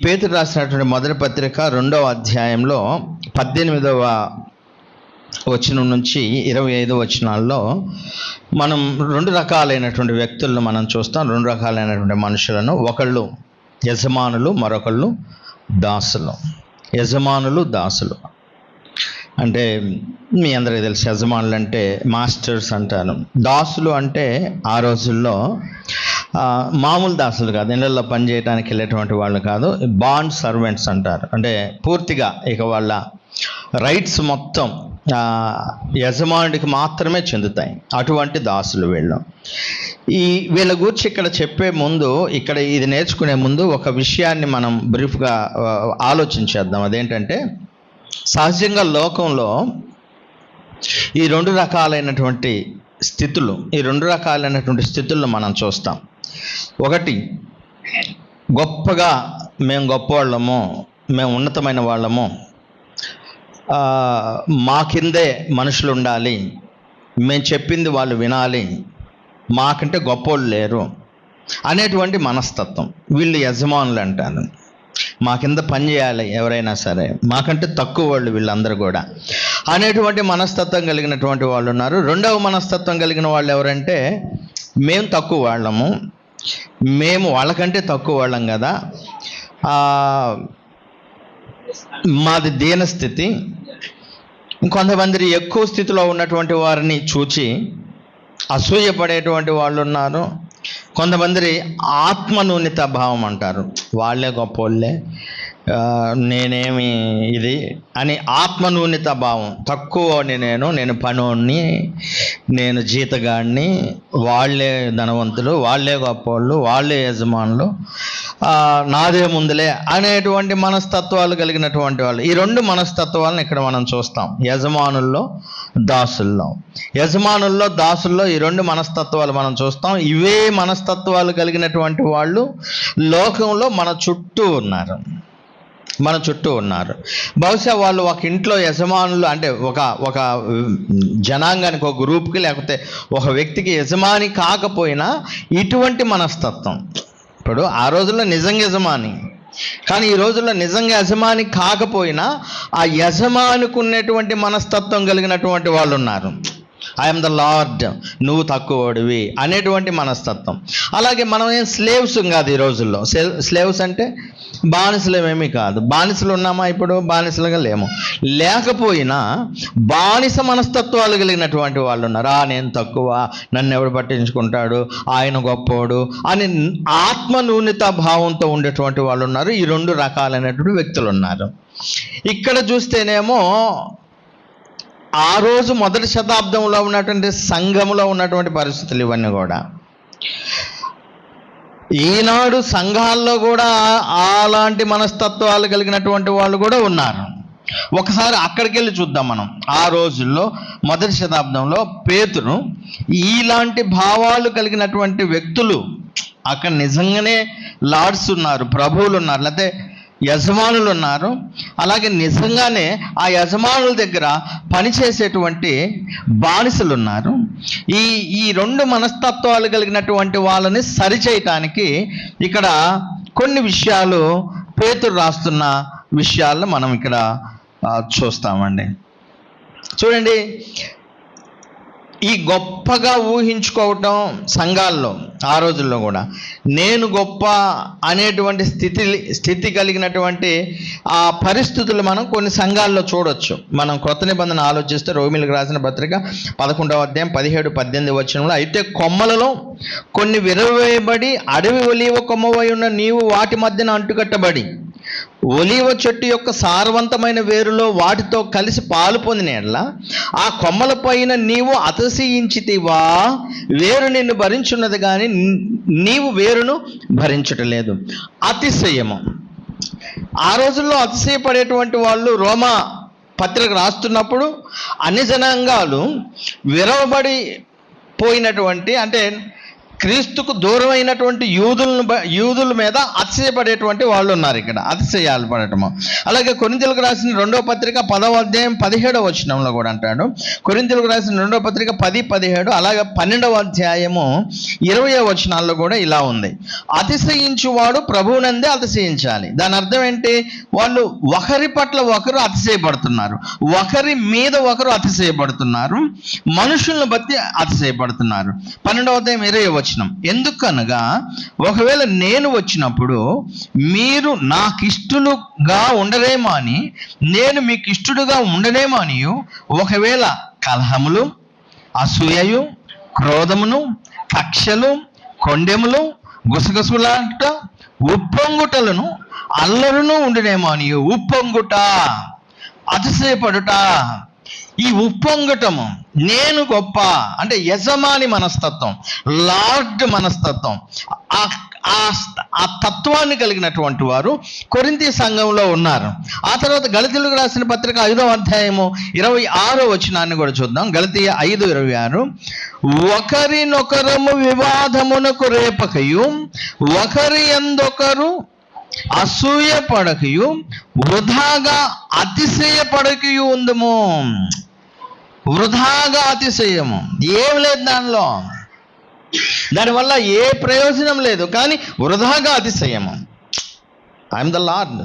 పేతురు రాసినటువంటి మొదటి పత్రిక 2వ అధ్యాయంలో 18వ వచనం నుంచి 25వ వచనాల్లో మనం రెండు రకాలైనటువంటి వ్యక్తులను మనం చూస్తాం. రెండు రకాలైనటువంటి మనుషులను, ఒకళ్ళు యజమానులు, మరొకళ్ళు దాసులు. యజమానులు, దాసులు అంటే మీ అందరికీ తెలుసు. యజమానులు అంటే మాస్టర్స్ అంటారు. దాసులు అంటే ఆ రోజుల్లో మామూలు దాసులు కాదు, ఇళ్ళల్లో పనిచేయడానికి వెళ్ళేటువంటి వాళ్ళు కాదు, బాండ్ సర్వెంట్స్ అంటారు. అంటే పూర్తిగా ఇక వాళ్ళ రైట్స్ మొత్తం యజమానుడికి మాత్రమే చెందుతాయి. అటువంటి దాసులు వీళ్ళు. వీళ్ళ గురించి ఇక్కడ చెప్పే ముందు, ఇక్కడ ఇది నేర్చుకునే ముందు ఒక విషయాన్ని మనం బ్రీఫ్గా ఆలోచించేద్దాం. అదేంటంటే, సహజంగా లోకంలో ఈ రెండు రకాలైనటువంటి స్థితులను మనం చూస్తాం. ఒకటి, గొప్పగా మేము గొప్పవాళ్ళము, మేము ఉన్నతమైన వాళ్ళము, మా కిందే మనుషులు ఉండాలి, మేము చెప్పింది వాళ్ళు వినాలి, మాకంటే గొప్పవాళ్ళు లేరు అనేటువంటి మనస్తత్వం. వీళ్ళు యజమానులు అంటారు. మా కింద పని చేయాలి ఎవరైనా సరే, మాకంటే తక్కువ వాళ్ళు వీళ్ళందరూ కూడా అనేటువంటి మనస్తత్వం కలిగినటువంటి వాళ్ళు ఉన్నారు. రెండవ మనస్తత్వం కలిగిన వాళ్ళు ఎవరంటే, మేము తక్కువ వాళ్ళము, మేము వాళ్ళకంటే తక్కువ వాళ్ళం కదా, మాది దీనస్థితి. కొంతమంది ఎక్కువ స్థితిలో ఉన్నటువంటి వారిని చూచి అసూయపడేటువంటి వాళ్ళు ఉన్నారు. కొంతమంది ఆత్మన్యూనత భావం అంటారు, వాళ్ళే గొప్పోళ్ళే, నేనేమి ఇది అని ఆత్మన్యూనత భావం. తక్కువని నేను పనోడిని, నేను జీతగాడిని, వాళ్ళే ధనవంతులు, వాళ్ళే గొప్పవాళ్ళు, వాళ్ళే యజమానులు, నాదే ముందులే అనేటువంటి మనస్తత్వాలు కలిగినటువంటి వాళ్ళు. ఈ రెండు మనస్తత్వాలను ఇక్కడ మనం చూస్తాం, యజమానుల్లో, దాసుల్లో. యజమానుల్లో, దాసుల్లో ఈ రెండు మనస్తత్వాలు మనం చూస్తాం. ఇవే మనస్తత్వాలు కలిగినటువంటి వాళ్ళు లోకంలో మన చుట్టూ ఉన్నారు. బహుశా వాళ్ళు ఒక ఇంట్లో యజమానులు అంటే ఒక జనాంగానికి, ఒక గ్రూప్కి, లేకపోతే ఒక వ్యక్తికి యజమాని కాకపోయినా ఇటువంటి మనస్తత్వం. ఇప్పుడు ఆ రోజుల్లో నిజంగా యజమాని, కానీ ఈ రోజుల్లో నిజంగా యజమాని కాకపోయినా ఆ యజమానికి ఉన్నటువంటి మనస్తత్వం కలిగినటువంటి వాళ్ళు ఉన్నారు. ఐఎమ్ ద లార్డ్, నువ్వు తక్కువడివి అనేటువంటి మనస్తత్వం. అలాగే మనం ఏం స్లేవ్స్ కాదు ఈ రోజుల్లో. స్లేవ్స్ అంటే బానిసలేమేమీ కాదు. బానిసలు ఉన్నామా? ఇప్పుడు బానిసలుగా లేము. లేకపోయినా బానిస మనస్తత్వాలు కలిగినటువంటి వాళ్ళు ఉన్నారు. నేను తక్కువ, నన్ను ఎవడు పట్టించుకుంటాడు, ఆయన గొప్పోడు అని ఆత్మన్యూనత భావంతో ఉండేటువంటి వాళ్ళు ఉన్నారు. ఈ రెండు రకాలైనటువంటి వ్యక్తులు ఉన్నారు. ఇక్కడ చూస్తేనేమో ఆ రోజు మొదటి శతాబ్దంలో ఉన్నటువంటి సంఘములో ఉన్నటువంటి పరిస్థితులు ఇవన్నీ కూడా. ఈనాడు సంఘాల్లో కూడా అలాంటి మనస్తత్వాలు కలిగినటువంటి వాళ్ళు కూడా ఉన్నారు. ఒకసారి అక్కడికి వెళ్ళి చూద్దాం మనం. ఆ రోజుల్లో మొదటి శతాబ్దంలో పేతురు ఇలాంటి భావాలు కలిగినటువంటి వ్యక్తులు అక్కడ నిజంగానే లార్డ్స్ ఉన్నారు, ప్రభువులు ఉన్నారు, లేకపోతే యజమానులు ఉన్నారు. అలాగే నిజంగానే ఆ యజమానుల దగ్గర పనిచేసేటువంటి బానిసలు ఉన్నారు. ఈ రెండు మనస్తత్వాలు కలిగినటువంటి వాళ్ళని సరిచేయటానికి ఇక్కడ కొన్ని విషయాలు, పేతురు రాస్తున్న విషయాలను మనం ఇక్కడ చూస్తామండి. చూడండి, ఈ గొప్పగా ఊహించుకోవటం సంఘాల్లో ఆ రోజుల్లో కూడా, నేను గొప్ప అనేటువంటి స్థితి కలిగినటువంటి ఆ పరిస్థితులు మనం కొన్ని సంఘాల్లో చూడొచ్చు. మనం క్రొత్త నిబంధన ఆలోచిస్తే రోమీయులకు రాసిన పత్రిక 11వ అధ్యాయం 17-18 వచనంలో, అయితే కొమ్మలలో కొన్ని విరవేయబడి అడవి ఒలీవ కొమ్మవై ఉన్న నీవు వాటి మధ్యన అంటుకట్టబడి ఒలీవ చెట్టు యొక్క సారవంతమైన వేరులో వాటితో కలిసి పాలు పొందిన యెడల ఆ కొమ్మల పైన నీవు అతిశయించితివా? వేరు నిన్ను భరించున్నది కానీ నీవు వేరును భరించటలేదు. అతిశయము. ఆ రోజుల్లో అతిశయపడేటువంటి వాళ్ళు రోమా పత్రిక రాస్తున్నప్పుడు అన్ని జనాంగాలు విరవబడి పోయినటువంటి, అంటే క్రీస్తుకు దూరమైనటువంటి యూదుల మీద అతిశయపడేటువంటి వాళ్ళు ఉన్నారు. ఇక్కడ అతిశయాలు పడటము. అలాగే కొరింథీయులకు రాసిన 2వ పత్రిక 10వ అధ్యాయం 17వ వచనంలో కూడా అంటాడు. కొరింథీయులకు రాసిన 2వ పత్రిక 10:17, అలాగే 12వ అధ్యాయము 20వ వచనాల్లో కూడా ఇలా ఉంది, అతిశయించువాడు ప్రభువునందే అతిశయించాలి. దాని అర్థం ఏంటి? వాళ్ళు ఒకరి పట్ల ఒకరు అతిశయపడుతున్నారు, ఒకరి మీద ఒకరు అతిశయపడుతున్నారు, మనుషులను బట్టి అతిశయపడుతున్నారు. 12వ అధ్యాయం 20వ వచనం, ఎందుకనగా ఒకవేళ నేను వచ్చినప్పుడు మీరు నాకిష్టులుగా ఉండలేమో అని, నేను మీకు ఇష్టడుగా ఉండలేమో అని, ఒకవేళ కలహములు, అసూయయు, క్రోధమును, కక్షలు, కొండెములు, గుసగుసలాట, ఉప్పొంగుటలను, అల్లరును ఉండునేమో అని. ఉప్పొంగుట, అతిశయపడుట. ఈ ఉప్పొంగటము, నేను గొప్ప అంటే యజమాని మనస్తత్వం, లార్డ్ మనస్తత్వం, ఆ తత్వాన్ని కలిగినటువంటి వారు కొరింథీ సంఘంలో ఉన్నారు. ఆ తర్వాత గలతీయులకు రాసిన పత్రిక 5వ అధ్యాయము 26వ వచనాన్ని కూడా చూద్దాం. గలతీయ 5:26, ఒకరినొకరము వివాదమునకు రేపకయు, ఒకరి యందొకరు అసూయ పడకయు, వృధాగా అతిశయపడకయు ఉందము. వృధాగా అతిశయము, ఏం లేదు దానిలో, దానివల్ల ఏ ప్రయోజనం లేదు, కానీ వృధాగా అతిశయము. ఐఎమ్ ద లార్డ్,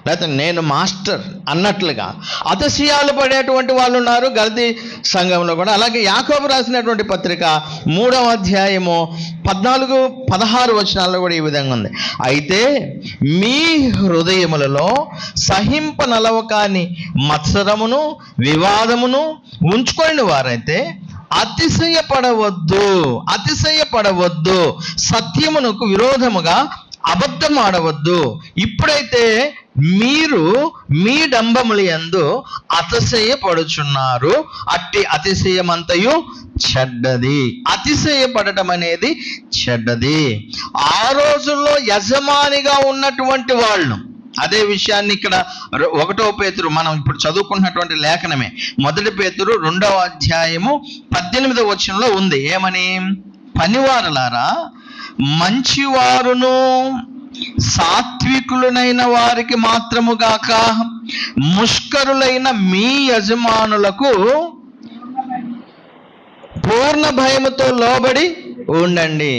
లేకపోతే నేను మాస్టర్ అన్నట్లుగా అతిశయాలు పడేటువంటి వాళ్ళు ఉన్నారు గలతీ సంఘంలో కూడా. అలాగే యాకోబు రాసినటువంటి పత్రిక 3వ అధ్యాయము 14-16 వచనాల్లో కూడా ఈ విధంగా ఉంది, అయితే మీ హృదయములలో సహింపనలవకాని మత్సరమును వివాదమును ఉంచుకొని వారైతే అతిశయపడవద్దు, సత్యమునకు విరోధముగా అబద్ధం ఆడవద్దు. ఇప్పుడైతే మీరు మీ డంబముల యందు అతిశయపడుచున్నారు, అట్టి అతిశయమంతయు చెడ్డది. అతిశయపడటం అనేది చెడ్డది. ఆ రోజుల్లో యజమానిగా ఉన్నటువంటి వాళ్ళు అదే విషయాన్ని ఇక్కడ 1వ పేతురు, మనం ఇప్పుడు చదువుకున్నటువంటి లేఖనమే, 1 పేతురు 2వ అధ్యాయము 18వ వచనంలో ఉంది. ఏమని? పనివారులారా, మంచివారును సాత్వికులైన వారికి మాత్రముగాక ముష్కరులైన మీ యజమానులకు పూర్ణ భయముతో లోబడి ఉండండి.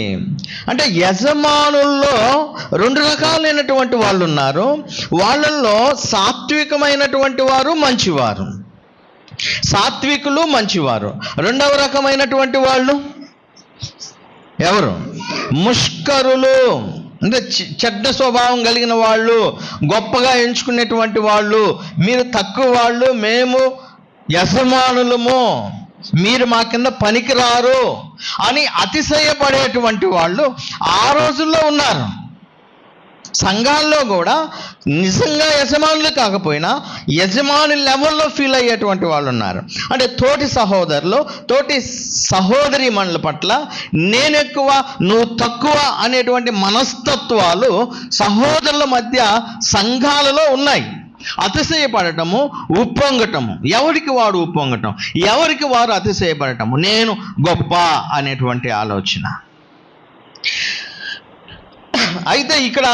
అంటే యజమానుల్లో 2 రకాలైనటువంటి వాళ్ళు ఉన్నారు. వాళ్ళల్లో సాత్వికమైనటువంటి వారు, మంచివారు. సాత్వికులు, మంచివారు. 2వ రకమైనటువంటి వాళ్ళు ఎవరు? ముష్కరులు, అంటే చెడ్డ స్వభావం కలిగిన వాళ్ళు, గొప్పగా ఎంచుకునేటువంటి వాళ్ళు. మీరు తక్కువ వాళ్ళు, మేము యజమానులము, మీరు మా కింద పనికిరారు అని అతిశయపడేటువంటి వాళ్ళు ఆ రోజుల్లో ఉన్నారు. సంఘాల్లో కూడా నిజంగా యజమానులు కాకపోయినా యజమాని లెవెల్లో ఫీల్ అయ్యేటువంటి వాళ్ళు ఉన్నారు. అంటే తోటి సహోదరులు, తోటి సహోదరి మనుల పట్ల నేను ఎక్కువ నువ్వు తక్కువ అనేటువంటి మనస్తత్వాలు సహోదరుల మధ్య సంఘాలలో ఉన్నాయి. అతిశయపడటము, ఉప్పొంగటము, ఎవరికి వాడు ఉప్పొంగటం, ఎవరికి వారు అతిశయపడటము, నేను గొప్ప అనేటువంటి ఆలోచన. అయితే ఇక్కడ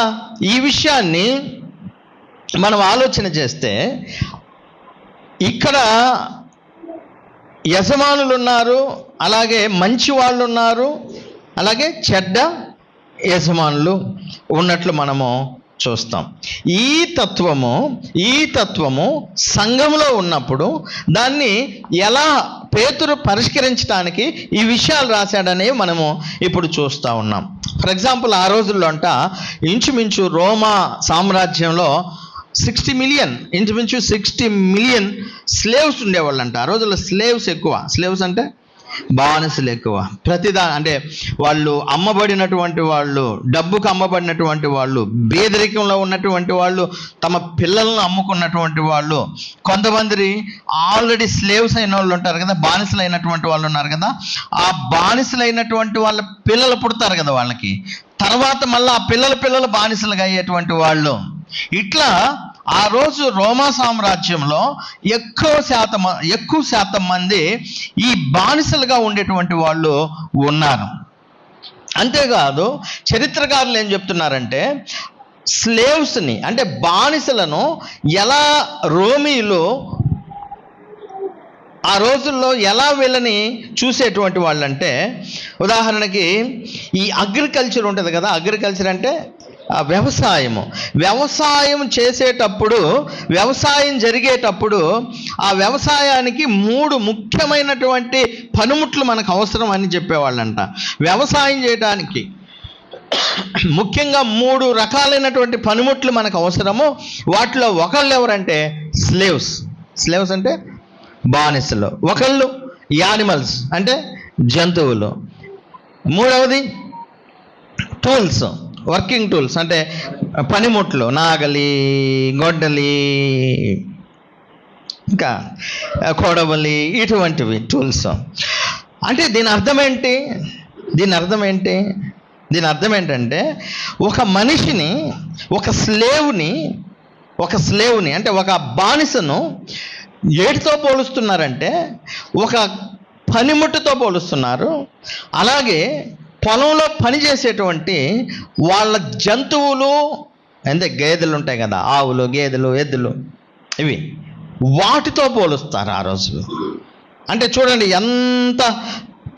ఈ విషయాన్ని మనం ఆలోచన చేస్తే, ఇక్కడ యజమానులు ఉన్నారు, అలాగే మంచి వాళ్ళు ఉన్నారు, అలాగే చెడ్డ యజమానులు ఉన్నట్లు మనము చూస్తాం. ఈ తత్వము సంఘంలో ఉన్నప్పుడు దాన్ని ఎలా పేతురు పరిష్కరించడానికి ఈ విషయాలు రాశాడనేవి మనము ఇప్పుడు చూస్తూ ఉన్నాం. ఫర్ ఎగ్జాంపుల్, ఆ రోజుల్లో ఇంచుమించు రోమా సామ్రాజ్యంలో 60 మిలియన్ స్లేవ్స్ ఉండేవాళ్ళంట. ఆ రోజుల్లో స్లేవ్స్ ఎక్కువ. స్లేవ్స్ అంటే బానిసలు ఎక్కువ. అంటే వాళ్ళు అమ్మబడినటువంటి వాళ్ళు, డబ్బుకు అమ్మబడినటువంటి వాళ్ళు, పేదరికంలో ఉన్నటువంటి వాళ్ళు, తమ పిల్లలను అమ్ముకున్నటువంటి వాళ్ళు, కొంతమంది ఆల్రెడీ స్లేవ్స్ అయిన వాళ్ళు ఉంటారు కదా, బానిసలు అయినటువంటి వాళ్ళు ఉన్నారు కదా, ఆ బానిసలైనటువంటి వాళ్ళ పిల్లలు పుడతారు కదా వాళ్ళకి, తర్వాత మళ్ళీ ఆ పిల్లలు బానిసలుగా అయ్యేటువంటి వాళ్ళు. ఇట్లా ఆ రోజు రోమా సామ్రాజ్యంలో ఎక్కువ శాతం మంది ఈ బానిసలుగా ఉండేటువంటి వాళ్ళు ఉన్నారు. అంతేకాదు చరిత్రకారులు ఏం చెప్తున్నారంటే, స్లేవ్స్ని అంటే బానిసలను ఎలా రోమీలు ఆ రోజుల్లో ఎలా వీళ్ళని చూసేటువంటి వాళ్ళంటే, ఉదాహరణకి ఈ అగ్రికల్చర్ ఉంటుంది కదా, అగ్రికల్చర్ అంటే వ్యవసాయం చేసేటప్పుడు, వ్యవసాయం జరిగేటప్పుడు ఆ వ్యవసాయానికి 3 ముఖ్యమైనటువంటి పనిముట్లు మనకు అవసరం అని చెప్పేవాళ్ళంట. వ్యవసాయం చేయడానికి ముఖ్యంగా 3 రకాలైనటువంటి పనిముట్లు మనకు అవసరము. వాటిలో ఒకళ్ళు ఎవరంటే స్లేవ్స్ అంటే బానిసలు, ఒకళ్ళు యానిమల్స్ అంటే జంతువులు, మూడవది టూల్స్, వర్కింగ్ టూల్స్ అంటే పనిముట్లు, నాగలి, గొడ్డలి, ఇంకా కొడవలి, ఇటువంటివి టూల్స్. అంటే దీని అర్థం ఏంటంటే, ఒక మనిషిని, ఒక స్లేవ్ని అంటే ఒక బానిసను ఏటితో పోలుస్తున్నారంటే ఒక పనిముట్టుతో పోలుస్తున్నారు. అలాగే పొలంలో పనిచేసేటువంటి వాళ్ళ జంతువులు అంటే గేదెలు ఉంటాయి కదా, ఆవులు, గేదెలు, ఎద్దులు, ఇవి వాటితో పోలుస్తారు ఆ రోజులు. అంటే చూడండి ఎంత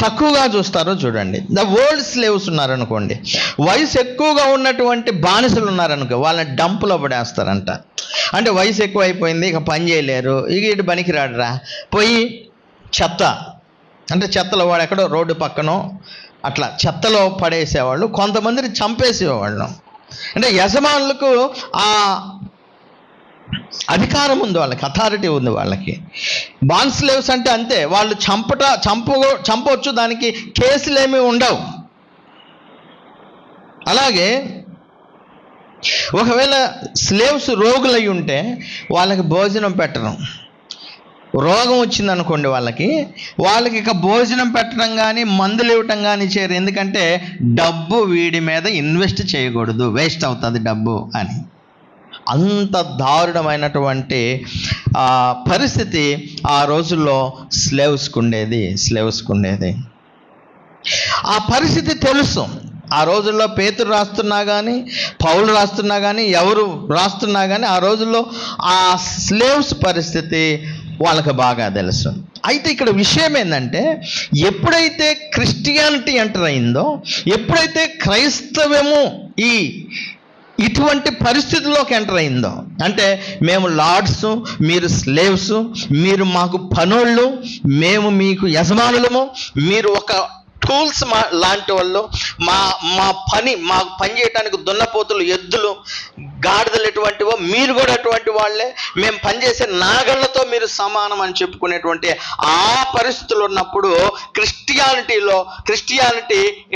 తక్కువగా చూస్తారో చూడండి. ద ఓల్డ్ స్లేవ్స్ ఉన్నారనుకోండి, వయసు ఎక్కువగా ఉన్నటువంటి బానిసలు ఉన్నారనుకో, వాళ్ళని డంపులో పడేస్తారంట. అంటే వయసు ఎక్కువ అయిపోయింది, ఇక పని చేయలేరు, ఇటు పనికి రాడురా, పోయి చెత్తలో వాడు ఎక్కడో రోడ్డు పక్కనో అట్లా చెత్తలో పడేసేవాళ్ళు. కొంతమందిని చంపేసేవాళ్ళు. అంటే యజమానులకు ఆ అధికారం ఉంది, వాళ్ళకి అథారిటీ ఉంది వాళ్ళకి. బాండ్ స్లేవ్స్ అంటే అంతే, వాళ్ళు చంపవచ్చు, దానికి కేసులు ఏమీ ఉండవు. అలాగే ఒకవేళ స్లేవ్స్ రోగులై ఉంటే వాళ్ళకి భోజనం పెట్టడం, రోగం వచ్చింది అనుకోండి వాళ్ళకి ఇక భోజనం పెట్టడం కానీ మందులు ఇవ్వటం కానీ చేయరు. ఎందుకంటే డబ్బు వీడి మీద ఇన్వెస్ట్ చేయకూడదు, వేస్ట్ అవుతుంది డబ్బు అని. అంత దారుణమైనటువంటి పరిస్థితి ఆ రోజుల్లో స్లేవ్స్కు ఉండేది. ఆ పరిస్థితి తెలుసు. ఆ రోజుల్లో పేతురు రాస్తున్నా కానీ, పౌలు రాస్తున్నా కానీ, ఎవరు రాస్తున్నా కానీ ఆ రోజుల్లో ఆ స్లేవ్స్ పరిస్థితి వాళ్ళకి బాగా తెలుసు. అయితే ఇక్కడ విషయం ఏంటంటే, ఎప్పుడైతే క్రిస్టియానిటీ ఎంటర్ అయిందో, ఎప్పుడైతే క్రైస్తవము ఇటువంటి పరిస్థితుల్లోకి ఎంటర్ అయిందో, అంటే మేము లార్డ్స్, మీరు స్లేవ్స్, మీరు మాకు పనోళ్ళు, మేము మీకు యజమానులము, మీరు ఒక టూల్స్ లాంటి వాళ్ళు, మాకు పని చేయడానికి దున్నపోతులు, ఎద్దులు, గాడిదలు ఎటువంటివో మీరు కూడా అటువంటి వాళ్ళే, మేము పనిచేసే నాగళ్లతో మీరు సమానం అని చెప్పుకునేటువంటి ఆ పరిస్థితులు ఉన్నప్పుడు క్రిస్టియానిటీ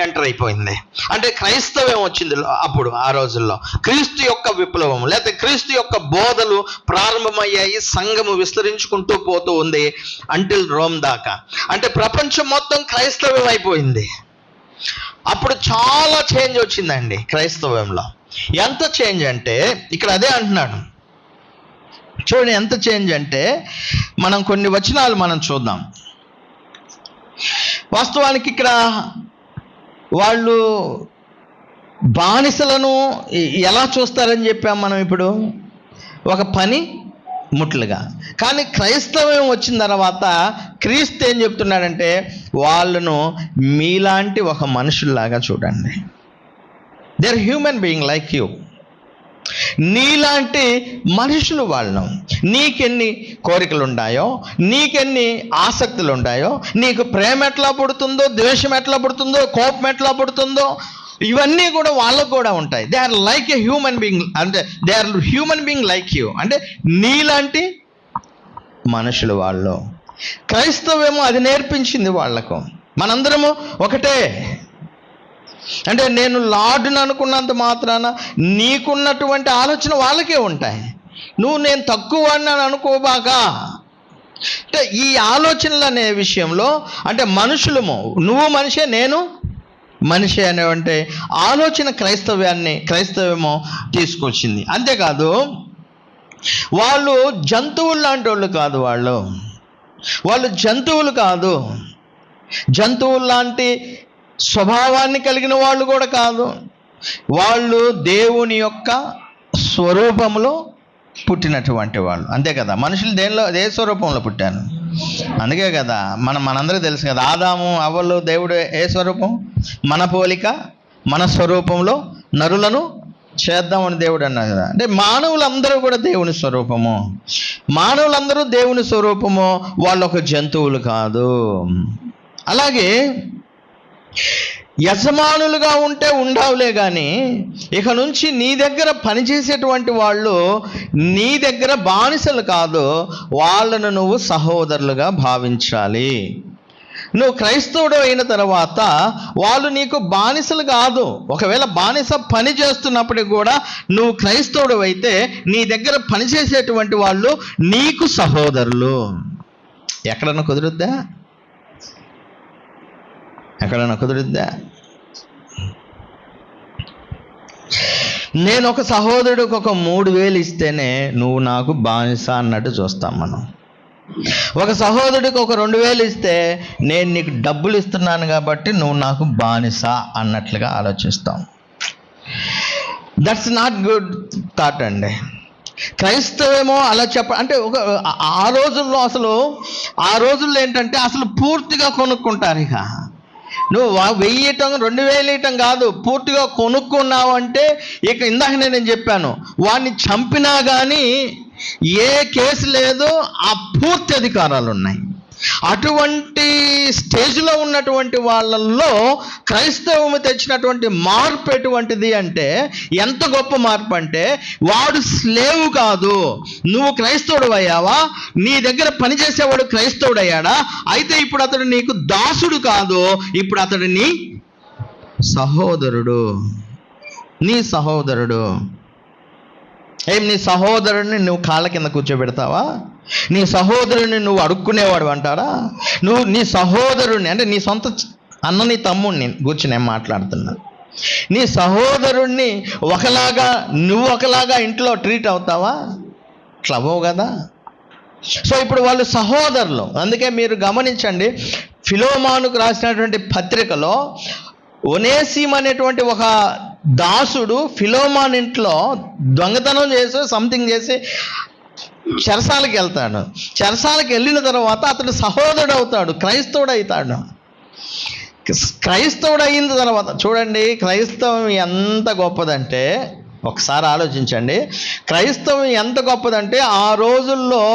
ఎంటర్ అయిపోయింది. అంటే క్రైస్తవం వచ్చింది అప్పుడు. ఆ రోజుల్లో క్రీస్తు యొక్క విప్లవం, లేకపోతే క్రీస్తు యొక్క బోధలు ప్రారంభమయ్యాయి. సంఘము విస్తరించుకుంటూ పోతూ ఉంది అంటిల్ రోమ్ దాకా. అంటే ప్రపంచం మొత్తం క్రైస్తవం అయిపోయింది. అప్పుడు చాలా చేంజ్ వచ్చిందండి క్రైస్తవంలో. ఎంత చేంజ్ అంటే ఇక్కడ అదే అంటున్నాడు చూడండి, ఎంత చేంజ్ అంటే మనం కొన్ని వచనాలు మనం చూద్దాం. వాస్తవానికి ఇక్కడ వాళ్ళు బానిసలను ఎలా చూస్తారని చెప్పాం మనం ఇప్పుడు, ఒక పని ముట్లుగా. కానీ క్రైస్తవం వచ్చిన తర్వాత క్రీస్తు ఏం చెప్తున్నాడంటే, వాళ్ళను మీలాంటి ఒక మనుషుల్లాగా చూడండి. They are human being like you. నీలాంటి మనుషులు వాళ్ళను. నీకెన్ని కోరికలు ఉన్నాయో, నీకెన్ని ఆసక్తులు ఉన్నాయో, నీకు ప్రేమ ఎట్లా పుడుతుందో, ద్వేషం ఎట్లా పుడుతుందో, కోపం ఎట్లా పుడుతుందో, ఇవన్నీ కూడా వాళ్ళకు కూడా ఉంటాయి. They are like a human being, అంటే they are human being like you, అంటే నీలాంటి మనుషులు వాళ్ళు. క్రైస్తవేమో అది నేర్పించింది వాళ్లకు. మనందరము ఒకటే. అంటే నేను లార్డ్ని అనుకున్నంత మాత్రాన నీకున్నటువంటి ఆలోచన వాళ్ళకే ఉంటాయి. నేను తక్కువ అని అనుకోబాక. అంటే ఈ ఆలోచనలు అనే విషయంలో, అంటే మనుషులము, నువ్వు మనిషే, నేను మనిషి అనేవంటి ఆలోచన క్రైస్తవమో తీసుకొచ్చింది. అంతేకాదు వాళ్ళు జంతువులు లాంటి వాళ్ళు కాదు. వాళ్ళు జంతువులు కాదు. జంతువులు లాంటి స్వభావాన్ని కలిగిన వాళ్ళు కూడా కాదు. వాళ్ళు దేవుని యొక్క స్వరూపంలో పుట్టినటువంటి వాళ్ళు, అంతే కదా. మనుషులు ఏ స్వరూపంలో పుట్టాను? అందుకే కదా మనందరికీ తెలుసు కదా, ఆదాము అవ్వలు దేవుడు ఏ స్వరూపం? మన పోలిక మన స్వరూపంలో నరులను చేద్దామని దేవుడు అన్నారు కదా. అంటే మానవులందరూ కూడా దేవుని స్వరూపము, మానవులందరూ దేవుని స్వరూపము, వాళ్ళు ఒక జంతువులు కాదు. అలాగే యజమానులుగా ఉంటే ఉండావులే కానీ ఇక నుంచి నీ దగ్గర పనిచేసేటువంటి వాళ్ళు నీ దగ్గర బానిసలు కాదు, వాళ్ళను నువ్వు సహోదరులుగా భావించాలి. నువ్వు క్రైస్తవుడు అయిన తర్వాత వాళ్ళు నీకు బానిసలు కాదు. ఒకవేళ బానిస పని చేస్తున్నప్పటికి కూడా నువ్వు క్రైస్తవుడు అయితే నీ దగ్గర పనిచేసేటువంటి వాళ్ళు నీకు సహోదరులు. ఎక్కడన్నా కుదురుద్దా? ఎక్కడన్నా కుదురుద్దా? నేను ఒక సహోదరుడికి ఒక 3,000 ఇస్తేనే నువ్వు నాకు బానిస అన్నట్టు చూస్తాం మనం. ఒక సహోదరుడికి ఒక 2,000 ఇస్తే నేను నీకు డబ్బులు ఇస్తున్నాను కాబట్టి నువ్వు నాకు బానిస అన్నట్లుగా ఆలోచిస్తాం. దట్స్ నాట్ గుడ్ థాట్ అండి. క్రైస్తవేమో అలా అంటే ఆ రోజుల్లో ఏంటంటే అసలు పూర్తిగా కొనుక్కుంటారు. ఇక నువ్వు 1,000 ఇవ్వటం 2,000 ఇవ్వటం కాదు, పూర్తిగా కొనుక్కున్నావు అంటే ఇక ఇందాక నేను చెప్పాను, వాడిని చంపినా కానీ ఏ కేసు లేదు, ఆ పూర్తి అధికారాలు ఉన్నాయి. అటువంటి స్టేజ్లో ఉన్నటువంటి వాళ్ళల్లో క్రైస్తవము తెచ్చినటువంటి మార్పు ఎటువంటిది అంటే, ఎంత గొప్ప మార్పు అంటే, వాడు స్లేవ్ కాదు. నువ్వు క్రైస్తవుడు అయ్యావా, నీ దగ్గర పనిచేసేవాడు క్రైస్తవుడు అయ్యాడా, అయితే ఇప్పుడు అతడు నీకు దాసుడు కాదు, ఇప్పుడు అతడు నీ సహోదరుడు. నీ సహోదరుడు. నీ సహోదరుడిని నువ్వు కాళ్ళ కింద కూర్చోబెడతావా? నీ సహోదరుడిని నువ్వు అడుక్కునేవాడు అంటారా? నీ సహోదరుడిని అంటే నీ సొంత అన్నని తమ్ముడిని గురించి నేను మాట్లాడుతున్నా. నీ సహోదరుణ్ణి నువ్వు ఒకలాగా ఇంట్లో ట్రీట్ అవుతావా? అట్లా అవ్వవు కదా. సో ఇప్పుడు వాళ్ళు సహోదరులు. అందుకే మీరు గమనించండి, ఫిలోమానుకు రాసినటువంటి పత్రికలో ఒనేసిము అనేటువంటి ఒక దాసుడు ఫిలోమాన్ ఇంట్లో దొంగతనం చేసి సంథింగ్ చేసి చెరసాలకు వెళ్తాడు. చెరసాలకు వెళ్ళిన తర్వాత అతడు సహోదరుడు అవుతాడు, క్రైస్తవుడు అవుతాడు. క్రైస్తవుడు అయిన తర్వాత చూడండి, క్రైస్తవం ఎంత గొప్పదంటే, ఒకసారి ఆలోచించండి, క్రైస్తవం ఎంత గొప్పదంటే ఆ రోజుల్లో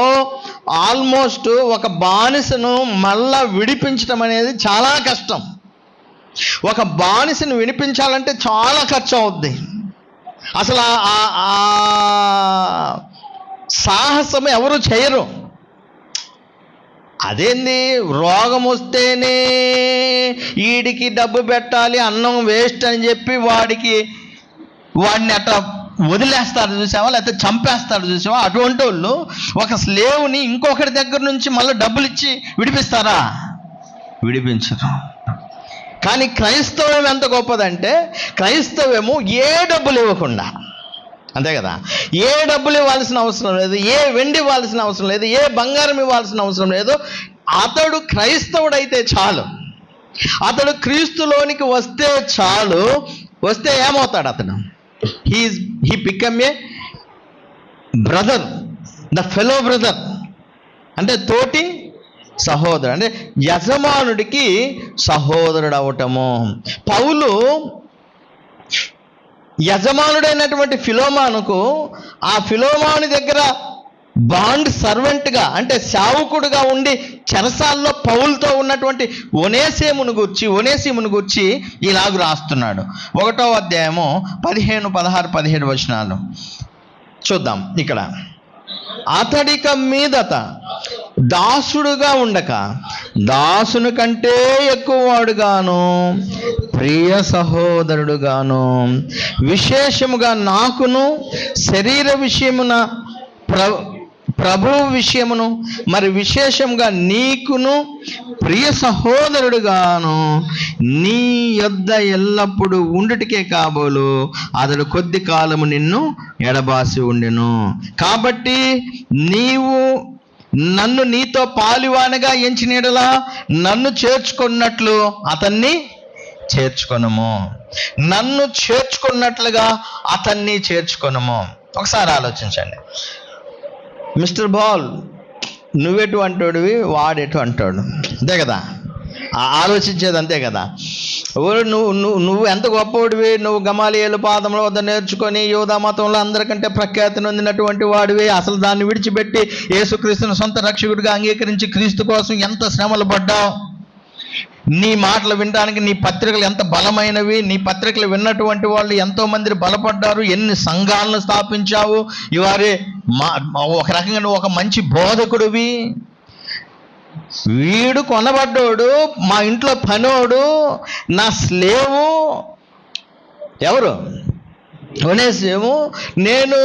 ఆల్మోస్ట్ ఒక బానిసను మళ్ళా విడిపించడం అనేది చాలా కష్టం. ఒక బానిసను విడిపించాలంటే చాలా ఖర్చు అవుద్ది. అసలు ఆ సాహసం ఎవరు చేయరు. అదేంది, రోగం వస్తేనే వీడికి డబ్బు పెట్టాలి, అన్నం వేస్ట్ అని చెప్పి వాడిని అట్లా వదిలేస్తాడు చూసావా, లేకపోతే చంపేస్తాడు చూసావా. అటువంటి వాళ్ళు ఒక స్లేవ్ని ఇంకొకటి దగ్గర నుంచి మళ్ళీ డబ్బులు ఇచ్చి విడిపిస్తారా? విడిపించరు. కానీ క్రైస్తవం ఎంత గొప్పదంటే, క్రైస్తవము ఏ డబ్బులు ఇవ్వకుండా, అంతే కదా, ఏ డబ్బులు ఇవ్వాల్సిన అవసరం లేదు, ఏ వెండి ఇవ్వాల్సిన అవసరం లేదు, ఏ బంగారం ఇవ్వాల్సిన అవసరం లేదు. అతడు క్రైస్తవుడైతే చాలు, అతడు క్రీస్తులోనికి వస్తే చాలు. వస్తే ఏమవుతాడు అతను? He become a brother, the fellow brother, అంటే తోటి సహోదరుడు, అంటే యజమానుడికి సహోదరుడు అవటము. పౌలు యజమానుడైనటువంటి ఫిలోమానుకు, ఆ ఫిలోమాను దగ్గర బాండ్ సర్వెంట్గా అంటే సేవకుడుగా ఉండి చెరసాల్లో పౌలుతో ఉన్నటువంటి ఒనేసిమును గూర్చి ఇలాగ రాస్తున్నాడు. 1వ అధ్యాయము 15, 16, 17 వచనాలు చూద్దాం. ఇక్కడ అతడిక మీదట దాసుడుగా ఉండక దాసుని కంటే ఎక్కువ వాడుగాను ప్రియ సహోదరుడుగాను విశేషముగా నాకును శరీర విషయమున ప్రభు విషయమును మరి విశేషంగా నీకును ప్రియ సహోదరుడుగాను నీ యొద్ద ఎల్లప్పుడూ ఉండుటకే కాబోలు అతడు కొద్ది కాలము నిన్ను ఎడబాసి ఉండెను. కాబట్టి నీవు నన్ను నీతో పాలివానిగా ఎంచిన యెడల నన్ను చేర్చుకున్నట్లు అతన్ని చేర్చుకొనుము, నన్ను చేర్చుకున్నట్లుగా అతన్ని చేర్చుకొనుము. ఒకసారి ఆలోచించండి. మిస్టర్ బాల్, నువ్వెటు అంటాడువి, వాడెటు అంటాడు, అంతే కదా, ఆలోచించేది అంతే కదా. నువ్వు ఎంత గొప్పవాడివి, నువ్వు గమాలియేలు పాదముల వద్ద నేర్చుకొని యూదా మతంలో అందరికంటే ప్రఖ్యాతి నొందినటువంటి వాడివి, అసలు దాన్ని విడిచిపెట్టి యేసుక్రీస్తును సొంత రక్షకుడిగా అంగీకరించి క్రీస్తు కోసం ఎంత శ్రమలు పడ్డావు. నీ మాటలు వినడానికి నీ పత్రికలు ఎంత బలమైనవి, నీ పత్రికలు విన్నటువంటి వాళ్ళు ఎంతో మంది బలపడ్డారు, ఎన్ని సంఘాలను స్థాపించావు. ఇవారే ఒక రకంగా నువ్వు ఒక మంచి బోధకుడివి. వీడు కొనబడ్డోడు, మా ఇంట్లో పనోడు, నా స్లేవు. ఎవరు? ఒనేసిము. నేను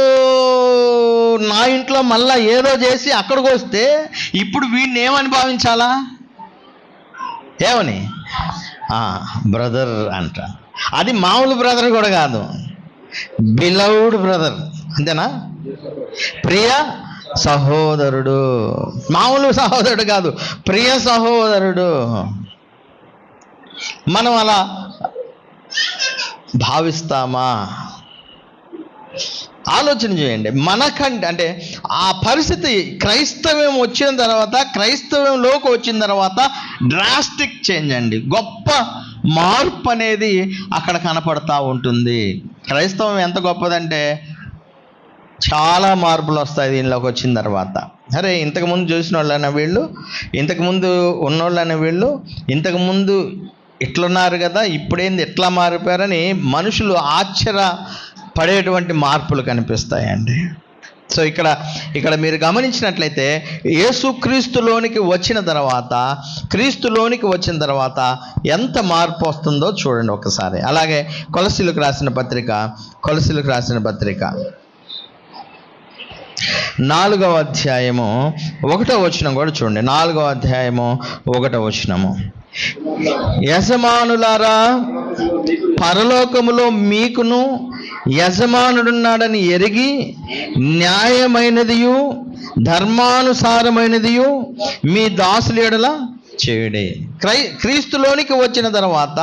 నా ఇంట్లో మళ్ళా ఏదో చేసి అక్కడికి వస్తే ఇప్పుడు వీడిని ఏమని భావించాలా? ఏమని? బ్రదర్ అంట. అది మామూలు బ్రదర్ కూడా కాదు, బిలౌడ్ బ్రదర్, అంతేనా? ప్రియ సహోదరుడు. మామూలు సహోదరుడు కాదు, ప్రియ సహోదరుడు. మనం అలా భావిస్తామా? ఆలోచన చేయండి. మనకంటే అంటే ఆ పరిస్థితి క్రైస్తవ్యం వచ్చిన తర్వాత, క్రైస్తవ్యంలోకి వచ్చిన తర్వాత డ్రాస్టిక్ చేంజ్ అండి, గొప్ప మార్పు అనేది అక్కడ కనపడతా ఉంటుంది. క్రైస్తవం ఎంత గొప్పదంటే చాలా మార్పులు వస్తాయి దీనిలోకి వచ్చిన తర్వాత. అరే, ఇంతకుముందు చూసిన వాళ్ళైనా వీళ్ళు, ఇంతకుముందు ఉన్నోళ్ళైనా వీళ్ళు, ఇంతకుముందు ఇట్లున్నారు కదా, ఇప్పుడేంది ఎట్లా మారిపోయారని మనుషులు ఆశ్చర్యపడేటువంటి మార్పులు కనిపిస్తాయండి. సో ఇక్కడ మీరు గమనించినట్లయితే యేసుక్రీస్తులోనికి వచ్చిన తర్వాత ఎంత మార్పు వస్తుందో చూడండి ఒకసారి. అలాగే కొలస్సీలకు రాసిన పత్రిక 4వ అధ్యాయము 1వ వచనం కూడా చూడండి. 4వ అధ్యాయము 1వ వచనము, యజమానులారా, పరలోకములో మీకును యజమానుడున్నాడని ఎరిగి న్యాయమైనదియు ధర్మానుసారమైనదియు మీ దాసుల ఎడల చేయుడి. క్రీస్తులోనికి వచ్చిన తర్వాత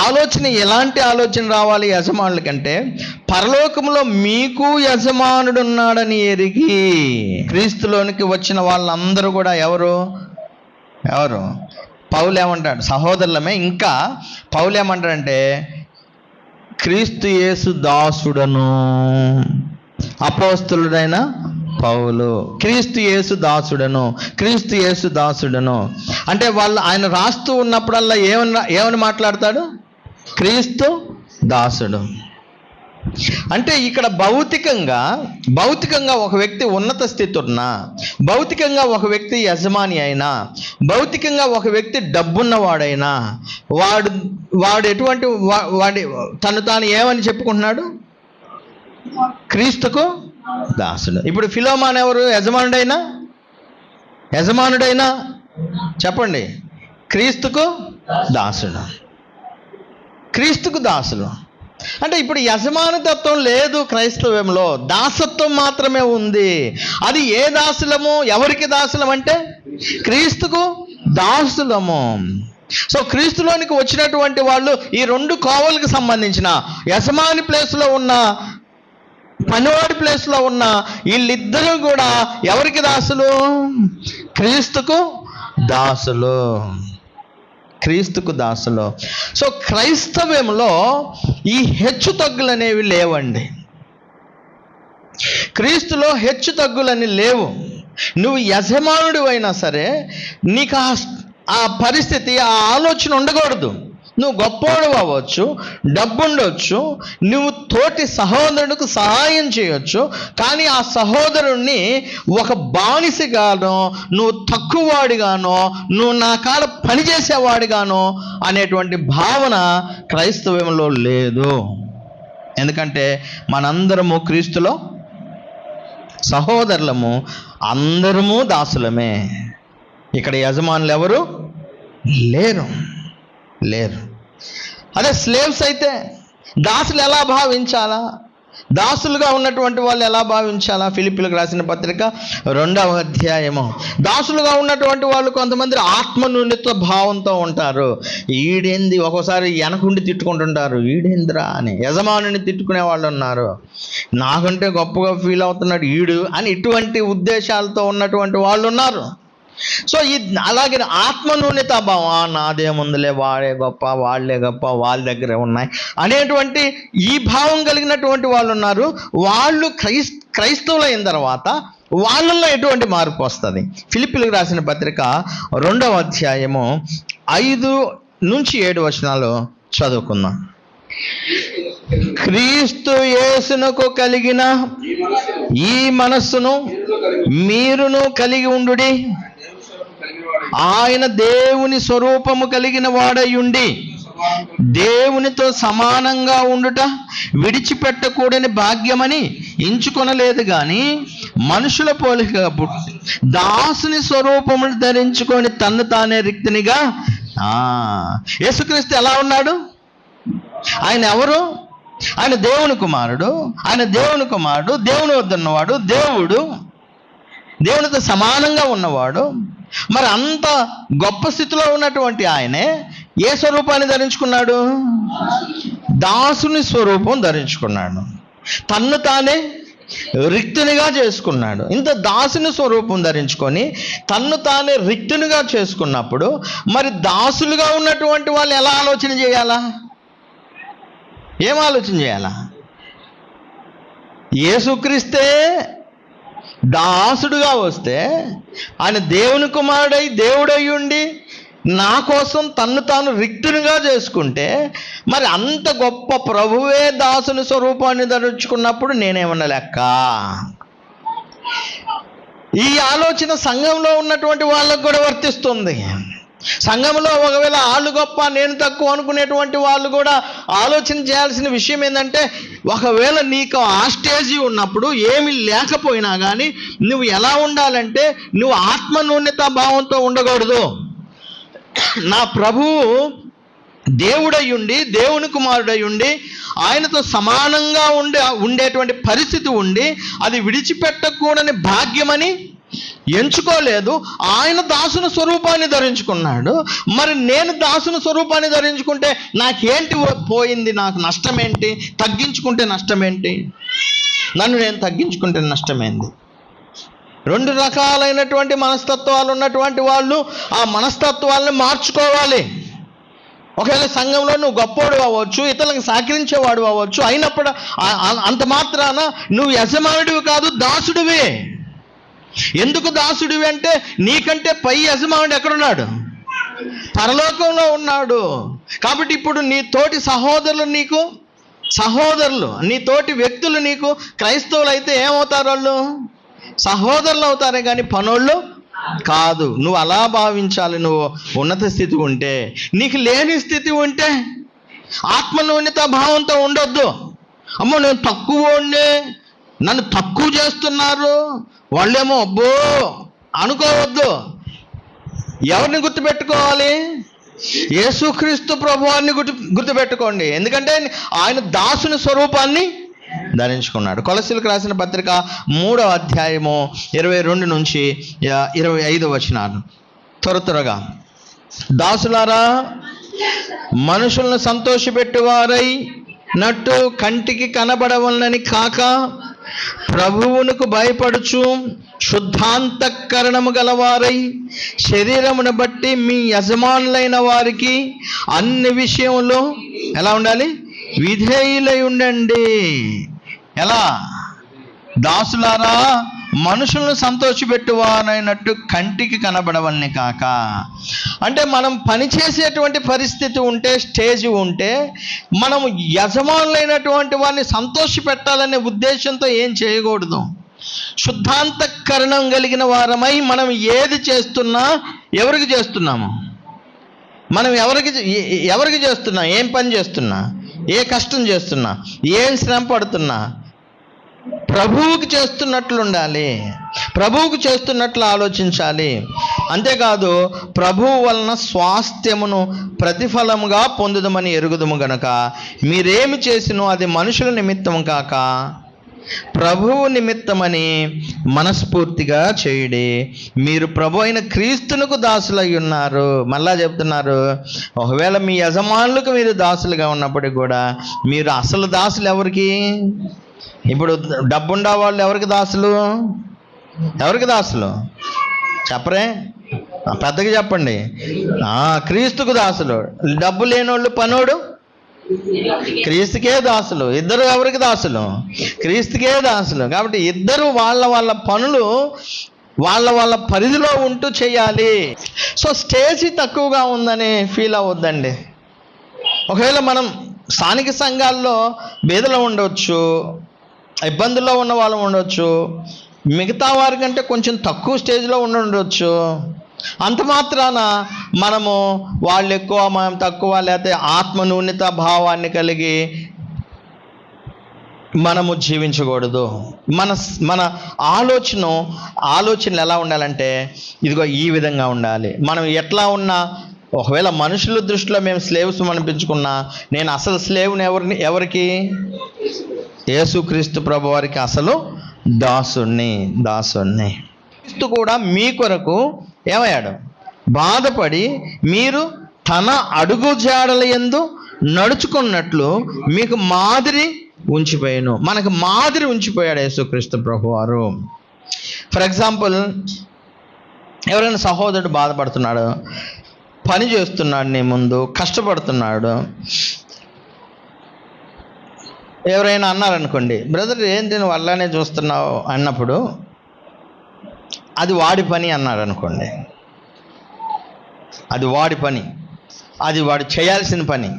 ఆలోచన, ఎలాంటి ఆలోచన రావాలి యజమానుల కంటే? పరలోకంలో మీకు యజమానుడు ఉన్నాడని ఎరిగి. క్రీస్తులోనికి వచ్చిన వాళ్ళందరూ కూడా ఎవరు? పౌలు ఏమంటాడు? సహోదరులమే. ఇంకా పౌలు ఏమంటాడంటే, క్రీస్తు యేసు దాసుడను, అపోస్తలుడైన పౌలు క్రీస్తు యేసు దాసుడను అంటే ఆయన రాస్తూ ఉన్నప్పుడల్లా ఏమని మాట్లాడతాడు? క్రీస్తు దాసుడు. అంటే ఇక్కడ భౌతికంగా ఒక వ్యక్తి ఉన్నత స్థితి ఉన్నా, భౌతికంగా ఒక వ్యక్తి యజమాని అయినా, భౌతికంగా ఒక వ్యక్తి డబ్బున్నవాడైనా, వాడు ఎటువంటి తను తాను ఏమని చెప్పుకుంటున్నాడు? క్రీస్తుకు దాసుడు. ఇప్పుడు ఫిలోమాన్ ఎవరు? యజమానుడైనా చెప్పండి, క్రీస్తుకు దాసుడు. అంటే ఇప్పుడు యజమానతత్వం లేదు క్రైస్తవ్యంలో, దాసత్వం మాత్రమే ఉంది. అది ఏ దాసులము? ఎవరికి దాసులం అంటే క్రీస్తుకు దాసులము. సో క్రీస్తులోనికి వచ్చినటువంటి వాళ్ళు ఈ 2 కోవలకు సంబంధించిన, యజమాని ప్లేస్లో ఉన్న, పనివాడి ప్లేస్లో ఉన్న వీళ్ళిద్దరూ కూడా ఎవరికి దాసులు? క్రీస్తుకు దాసులు. సో క్రైస్తవ్యంలో ఈ హెచ్చు తగ్గులు అనేవి లేవండి. క్రీస్తులో హెచ్చు తగ్గులని లేవు. నువ్వు యజమానుడు అయినా సరే నీకు ఆ పరిస్థితి, ఆ ఆలోచన ఉండకూడదు. నువ్వు గొప్పవాడు అవ్వచ్చు, డబ్బు ఉండొచ్చు, నువ్వు తోటి సహోదరుడికి సహాయం చేయొచ్చు, కానీ ఆ సహోదరుణ్ణి ఒక బానిసగానో, నువ్వు తక్కువవాడిగానో, నువ్వు నా కాడ పనిచేసేవాడిగానో అనేటువంటి భావన క్రైస్తవంలో లేదు. ఎందుకంటే మనందరము క్రీస్తులో సహోదరులము, అందరము దాసులమే. ఇక్కడ యజమానులు ఎవరు లేరు. అదే స్లేవ్స్ అయితే దాసులు ఎలా భావించాలా? దాసులుగా ఉన్నటువంటి వాళ్ళు ఎలా భావించాలా? ఫిలిప్పీలకు రాసిన పత్రిక 2వ అధ్యాయము. దాసులుగా ఉన్నటువంటి వాళ్ళు కొంతమంది ఆత్మన్యూనత భావంతో ఉంటారు. ఈడేంది, ఒక్కోసారి వెనకుండి తిట్టుకుంటుంటారు, ఈడేంద్రా అని. యజమానిని తిట్టుకునే వాళ్ళు ఉన్నారు, నాకంటే గొప్పగా ఫీల్ అవుతున్నాడు ఈడు అని. ఇటువంటి ఉద్దేశాలతో ఉన్నటువంటి వాళ్ళు ఉన్నారు. సో అలాగే ఆత్మన్యూనత భావం, నాదేముందులే, వాడే గొప్ప, వాళ్ళే గొప్ప, వాళ్ళ దగ్గరే ఉన్నాయి అనేటువంటి ఈ భావం కలిగినటువంటి వాళ్ళు ఉన్నారు. వాళ్ళు క్రైస్తవులైన తర్వాత వాళ్ళల్లో ఎటువంటి మార్పు వస్తుంది? ఫిలిప్పీలకు రాసిన పత్రిక 2వ అధ్యాయము 5 నుంచి 7 వచనాలు చదువుకుందాం. క్రీస్తు యేసునకు కలిగిన ఈ మనస్సును మీరును కలిగి ఉండుడి. ఆయన దేవుని స్వరూపము కలిగిన వాడయుండి దేవునితో సమానంగా ఉండుట విడిచిపెట్టకూడని భాగ్యమని ఎంచుకొనలేదు గాని మనుషుల పోలికగా పుట్టి దాసుని స్వరూపమును ధరించుకొని తన్ను తానే రిక్తునిగా. యేసుక్రీస్తు ఎలా ఉన్నాడు? ఆయన ఎవరు? ఆయన దేవుని కుమారుడు. ఆయన దేవుని కుమారుడు, దేవుని వద్ద ఉన్నవాడు, దేవునితో సమానంగా ఉన్నవాడు. మరి అంత గొప్ప స్థితిలో ఉన్నటువంటి ఆయనే ఏ స్వరూపాన్ని ధరించుకున్నాడు? దాసుని స్వరూపం ధరించుకున్నాడు. తన్ను తానే రిక్తునిగా చేసుకున్నాడు. ఇంత దాసుని స్వరూపం ధరించుకొని తన్ను తానే రిక్తునిగా చేసుకున్నప్పుడు మరి దాసులుగా ఉన్నటువంటి వాళ్ళు ఎలా ఆలోచన చేయాలా? ఏం ఆలోచన చేయాలా? యేసుక్రీస్తే దాసుడుగా వస్తే ఆయన దేవుని కుమారుడై దేవుడై ఉండి నా కోసం తన్ను తాను రిక్తునిగా చేసుకుంటే మరి అంత గొప్ప ప్రభువే దాసుని స్వరూపాన్ని ధరించుకున్నప్పుడు నేనేమన్నా లెక్క? ఈ ఆలోచన సంఘంలో ఉన్నటువంటి వాళ్ళకు కూడా వర్తిస్తుంది. సంఘంలో ఒకవేళ వాళ్ళు గొప్ప నేను తక్కువ అనుకునేటువంటి వాళ్ళు కూడా ఆలోచన చేయాల్సిన విషయం ఏంటంటే, ఒకవేళ నీకు ఆ స్టేజీ ఉన్నప్పుడు ఏమీ లేకపోయినా కానీ నువ్వు ఎలా ఉండాలంటే నువ్వు ఆత్మన్యూనత భావంతో ఉండకూడదు. నా ప్రభువు దేవుడయ్యుండి దేవుని కుమారుడయ్యుండి ఆయనతో సమానంగా ఉండేటువంటి పరిస్థితి ఉండి అది విడిచిపెట్టకూడని భాగ్యమని ఎంచుకోలేదు. ఆయన దాసుని స్వరూపాన్ని ధరించుకున్నాడు. మరి నేను దాసుని స్వరూపాన్ని ధరించుకుంటే నాకేంటి పోయింది? నాకు నష్టమేంటి? తగ్గించుకుంటే నష్టమేంటి? నన్ను నేను తగ్గించుకుంటే నష్టమేంది? 2 రకాలైనటువంటి మనస్తత్వాలు ఉన్నటువంటి వాళ్ళు ఆ మనస్తత్వాలను మార్చుకోవాలి. ఒకవేళ సంఘంలో నువ్వు గొప్పోడు అవ్వచ్చు, ఇతరులకు సహకరించేవాడు అవ్వచ్చు, అయినప్పుడు అంత మాత్రాన నువ్వు యజమానుడివి కాదు, దాసుడివే. ఎందుకు దాసుడివి అంటే నీకంటే పై యజమానుడు ఎక్కడున్నాడు? పరలోకంలో ఉన్నాడు. కాబట్టి ఇప్పుడు నీ తోటి సహోదరులు నీ తోటి వ్యక్తులు నీకు క్రైస్తవులు అయితే ఏమవుతారు? వాళ్ళు సహోదరులు అవుతారే కానీ పనోళ్ళు కాదు. నువ్వు అలా భావించాలి. నువ్వు ఉన్నత స్థితి ఉంటే, నీకు లేని స్థితి ఉంటే ఆత్మన్యూనత భావంతో ఉండొద్దు. అమ్మో నేను తక్కువనే, నన్ను తక్కువ చేస్తున్నారు వాళ్ళేమో అబ్బో అనుకోవద్దు. ఎవరిని గుర్తుపెట్టుకోవాలి? యేసుక్రీస్తు ప్రభువాన్ని గుర్తుపెట్టుకోండి. ఎందుకంటే ఆయన దాసుని స్వరూపాన్ని ధరించుకున్నాడు. కొలస్సీలకు రాసిన పత్రిక 3వ అధ్యాయము 22 నుంచి 25 వచనాలు త్వరగా. దాసులారా, మనుషులను సంతోషపెట్టువారై నట్టు కంటికి కనబడవలనని కాక ప్రభువునకు భయపడుచు శుద్ధాంతఃకరణము గలవారై శరీరమును బట్టి మీ యజమానులైన వారికి అన్ని విషయంలో ఎలా ఉండాలి? విధేయులై ఉండండి. ఎలా? దాసులారా, మనుషులను సంతోషపెట్టువారైనట్టు కంటికి కనబడవల్ని కాక. అంటే మనం పనిచేసేటువంటి పరిస్థితి ఉంటే, స్టేజ్ ఉంటే, మనం యజమానులైనటువంటి వారిని సంతోషపెట్టాలనే ఉద్దేశంతో ఏం చేయకూడదు. శుద్ధాంతఃకరణం కలిగిన వారమై మనం ఏది చేస్తున్నా ఎవరికి చేస్తున్నాము? మనం ఎవరికి చేస్తున్నా? ఏం పని చేస్తున్నా? ఏ కష్టం చేస్తున్నా? ఏం శ్రమ పడుతున్నా? ప్రభువుకి చేస్తున్నట్లు ఉండాలి, ప్రభువుకు చేస్తున్నట్లు ఆలోచించాలి. అంతేకాదు ప్రభువు వలన స్వాస్థ్యమును ప్రతిఫలముగా పొందుదమని ఎరుగుదుము గనక మీరేమి చేసినో అది మనుషుల నిమిత్తం కాక ప్రభువు నిమిత్తమని మనస్ఫూర్తిగా చేయుడి. మీరు ప్రభు అయిన క్రీస్తునకు దాసులై ఉన్నారు. మళ్ళా చెప్తున్నారు, ఒకవేళ మీ యజమానులకు మీరు దాసులుగా ఉన్నప్పటికీ కూడా మీరు అసలు దాసులు ఎవరికి? ఇప్పుడు డబ్బుండా వాళ్ళు ఎవరికి దాసులు? ఎవరికి దాసులు చెప్పరే? పెద్దగా చెప్పండి. క్రీస్తుకు దాసులు. డబ్బు లేనోళ్ళు పనోడు క్రీస్తుకే దాసులు. ఇద్దరు ఎవరికి దాసులు? క్రీస్తుకే దాసులు. కాబట్టి ఇద్దరు వాళ్ళ వాళ్ళ పనులు వాళ్ళ పరిధిలో ఉంటూ చేయాలి. సో స్టేజీ తక్కువగా ఉందని ఫీల్ అవ్వద్దండి. ఒకవేళ మనం స్థానిక సంఘాల్లో బీదలు ఉండవచ్చు, ఇబ్బందుల్లో ఉన్న వాళ్ళు ఉండవచ్చు, మిగతా వారి కంటే కొంచెం తక్కువ స్టేజ్లో ఉండవచ్చు. అంత మాత్రాన మనము వాళ్ళు ఎక్కువ మనం తక్కువ, లేకపోతే ఆత్మన్యూన్యత భావాన్ని కలిగి మనము జీవించకూడదు. మన ఆలోచనలు ఎలా ఉండాలంటే ఇదిగో ఈ విధంగా ఉండాలి. మనం ఎట్లా ఉన్నా, ఒకవేళ మనుషుల దృష్టిలో మేము స్లేవ్స్ అనిపించుకున్నా, నేను అసలు స్లేవ్ని ఎవరికి? యేసుక్రీస్తు ప్రభు వారికి అసలు దాసుణ్ణి. క్రీస్తు కూడా మీ కొరకు ఏమయ్యాడు? బాధపడి మీరు తన అడుగు జాడల యందు నడుచుకున్నట్లు మీకు మాదిరి ఉంచిపోయాను. మనకు మాదిరి ఉంచిపోయాడు యేసుక్రీస్తు ప్రభువారు. ఫర్ ఎగ్జాంపుల్, ఎవరైనా సహోదరుడు బాధపడుతున్నాడు, పని చేస్తున్నాడు, నీ ముందు కష్టపడుతున్నాడు, ఎవరైనా అన్నారనుకోండి, బ్రదర్ ఏంటి నువ్వు అలానే చూస్తున్నావు అన్నప్పుడు అది వాడి పని అన్నాడు అనుకోండి. అది వాడి పని, అది వాడు చేయాల్సిన పని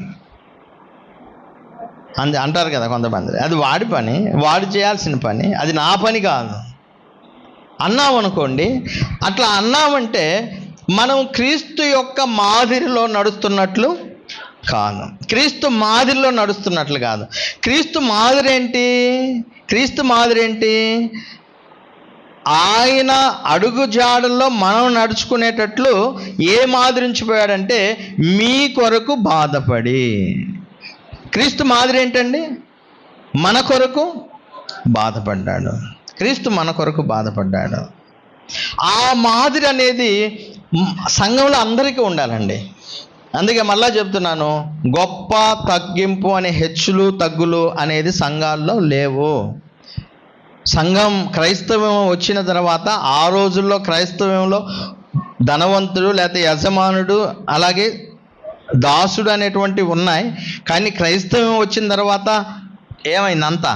అంటారు కదా కొంతమంది. అది వాడి పని, వాడు చేయాల్సిన పని, అది నా పని కాదు అన్నామనుకోండి. అట్లా అన్నామంటే మనం క్రీస్తు యొక్క మాదిరిలో నడుస్తున్నట్లు కాదు. క్రీస్తు మాదిరిలో నడుస్తున్నట్లు కాదు. క్రీస్తు మాదిరి ఏంటి? ఆయన అడుగు జాడల్లో మనం నడుచుకునేటట్లు ఏ మాదిరి ఉంచిపోయాడంటే మీ కొరకు బాధపడి. క్రీస్తు మాదిరి ఏంటండి? మన కొరకు బాధపడ్డాడు. క్రీస్తు మన కొరకు బాధపడ్డాడు. ఆ మాదిరి అనేది సంఘంలో అందరికీ ఉండాలండి. అందుకే మళ్ళా చెప్తున్నాను, గొప్ప తగ్గింపు అనే హెచ్చులు తగ్గులు అనేది సంఘాల్లో లేవు. సంఘం క్రైస్తవం వచ్చిన తర్వాత ఆ రోజుల్లో క్రైస్తవంలో ధనవంతుడు లేకపోతే యజమానుడు అలాగే దాసుడు అనేటువంటివి ఉన్నాయి. కానీ క్రైస్తవం వచ్చిన తర్వాత ఏమైంది? అంతా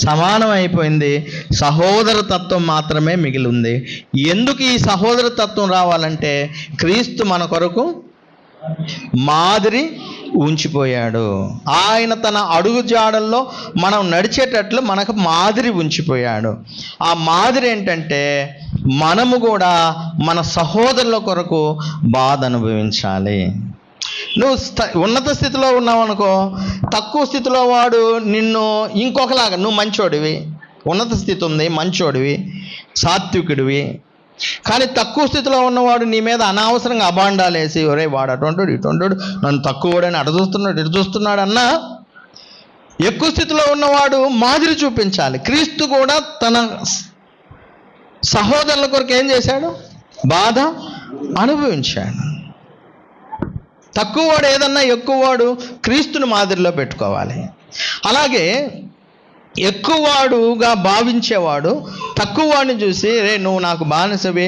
సమానం అయిపోయింది. సహోదర తత్వం మాత్రమే మిగిలి ఉంది. ఎందుకు ఈ సహోదర తత్వం రావాలంటే క్రీస్తు మన కొరకు మాదిరి ఉంచిపోయాడు. ఆయన తన అడుగు జాడల్లో మనం నడిచేటట్లు మనకు మాదిరి ఉంచిపోయాడు. ఆ మాదిరి ఏంటంటే మనము కూడా మన సహోదరుల కొరకు బాధ అనుభవించాలి. నువ్వు ఉన్నత స్థితిలో ఉన్నావు అనుకో, తక్కువ స్థితిలో వాడు నిన్ను ఇంకొకలాగా, నువ్వు మంచోడివి, ఉన్నత స్థితి ఉంది, మంచోడివి, సాత్వికుడివి, కానీ తక్కువ స్థితిలో ఉన్నవాడు నీ మీద అనవసరంగా అబాండాలు వేసి, ఒరే వాడు అటువంటివాడు ఇటువంటివాడు, నన్ను తక్కువడని అటు చూస్తున్నాడు ఇటు చూస్తున్నాడు అన్నా, ఎక్కువ స్థితిలో ఉన్నవాడు మాదిరి చూపించాలి. క్రీస్తు కూడా తన సహోదరుల కొరకు ఏం చేశాడు? బాధ అనుభవించాడు. తక్కువవాడు ఏదన్నా ఎక్కువవాడు క్రీస్తుని మాదిరిలో పెట్టుకోవాలి. అలాగే ఎక్కువవాడుగా భావించేవాడు తక్కువవాడిని చూసి, రే నువ్వు నాకు బానిసవి,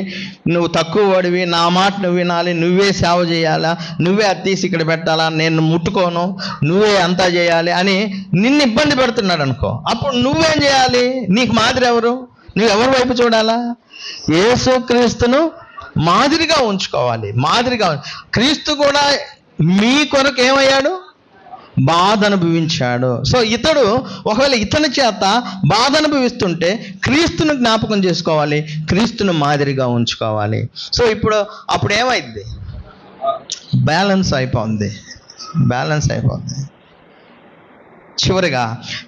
నువ్వు తక్కువవాడివి, నా మాట నువ్వు వినాలి, నువ్వే సేవ చేయాలా, నువ్వే అది తీసి ఇక్కడ పెట్టాలా, నేను ముట్టుకోను, నువ్వే అంతా చేయాలి అని నిన్ను ఇబ్బంది పెడుతున్నాడు అనుకో. అప్పుడు నువ్వేం చేయాలి? నీకు మాదిరి ఎవరు? నువ్వు ఎవరి వైపు చూడాలా? యేసుక్రీస్తును మాదిరిగా ఉంచుకోవాలి. మాదిరిగా క్రీస్తు కూడా మీ కొరకు ఏమయ్యాడు? బాధ అనుభవించాడు. సో ఇతడు ఒకవేళ ఇతని చేత బాధ అనుభవిస్తుంటే క్రీస్తును జ్ఞాపకం చేసుకోవాలి, క్రీస్తును మాదిరిగా ఉంచుకోవాలి. సో అప్పుడు ఏమైంది? బ్యాలెన్స్ అయిపోతుంది. చివరిగా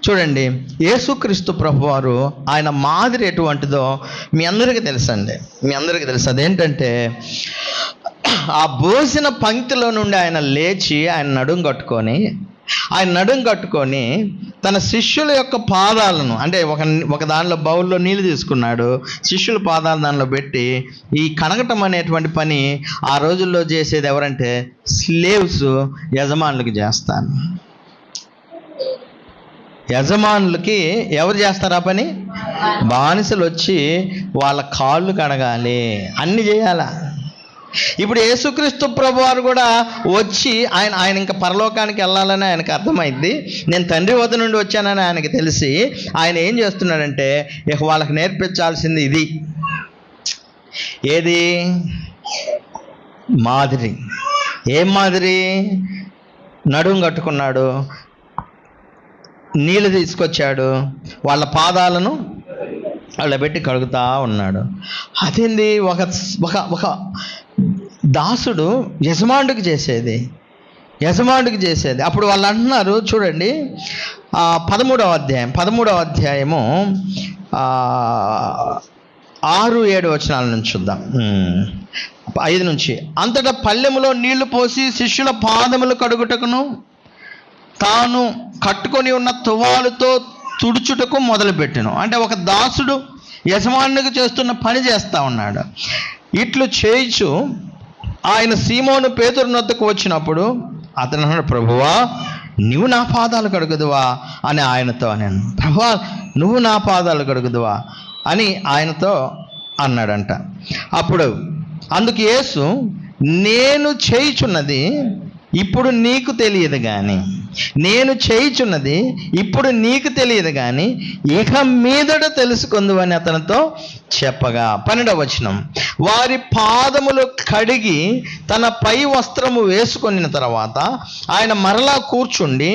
చూడండి, యేసుక్రీస్తు ప్రభువారు ఆయన మాదిరి ఎటువంటిదో మీ అందరికీ తెలుసండి. మీ అందరికీ తెలుసు. అదేంటంటే, ఆ భోజన పంక్తిలో నుండి ఆయన లేచి ఆయన నడుం కట్టుకొని తన శిష్యుల యొక్క పాదాలను, అంటే ఒక దానిలో బౌల్లో నీళ్ళు తీసుకున్నాడు, శిష్యుల పాదాలు దానిలో పెట్టి, ఈ కడగటం అనేటువంటి పని ఆ రోజుల్లో చేసేది ఎవరంటే స్లేవ్స్ యజమానులకు చేస్తాను. యజమానులకి ఎవరు చేస్తారు ఆ పని? బానిసలు వచ్చి వాళ్ళ కాళ్ళు కడగాలి, అన్ని చేయాల. ఇప్పుడు యేసుక్రీస్తు ప్రభువారు కూడా వచ్చి ఆయన ఇంకా పరలోకానికి వెళ్ళాలని ఆయనకు అర్థమైంది. నేను తండ్రి వద్ద నుండి వచ్చానని ఆయనకి తెలిసి ఆయన ఏం చేస్తున్నాడంటే, ఇక వాళ్ళకి నేర్పించాల్సింది ఇది. ఏది? మాదిరి. ఏం మాదిరి? నడుం కట్టుకున్నాడు, నీళ్ళు తీసుకొచ్చాడు, వాళ్ళ పాదాలను వాళ్ళ పెట్టి కడుగుతూ ఉన్నాడు. అదేంది? ఒక దాసుడు యజమానుడికి చేసేది. అప్పుడు వాళ్ళు అంటున్నారు, చూడండి 13వ అధ్యాయము 6-7 వచనాల నుంచి చూద్దాం. 5 నుంచి. అంతటా పళ్ళెములో నీళ్లు పోసి శిష్యుల పాదములు కడుగుటకును తాను కట్టుకొని ఉన్న తువాలుతో తుడుచుటకు మొదలుపెట్టెను. అంటే ఒక దాసుడు యజమానునికి చేస్తున్న పని చేస్తూ ఉన్నాడు. ఇట్లు చేయించు ఆయన సీమోను పేతురు నొద్దకు వచ్చినప్పుడు అతను అన్నాడు, ప్రభువా నువ్వు నా పాదాలు కడుగుదువా అని ఆయనతో అన్నాను. ప్రభువా నువ్వు నా పాదాలు కడుగుదువా అని ఆయనతో అన్నాడంట. అప్పుడు అందుకు యేసు, నేను చేయుచున్నది ఇప్పుడు నీకు తెలియదు కానీ ఇక మీదట తెలుసుకుందువని అతనితో చెప్పగా 12వ వచనం, వారి పాదములు కడిగి తన పై వస్త్రము వేసుకొనిన తర్వాత ఆయన మరలా కూర్చుండి,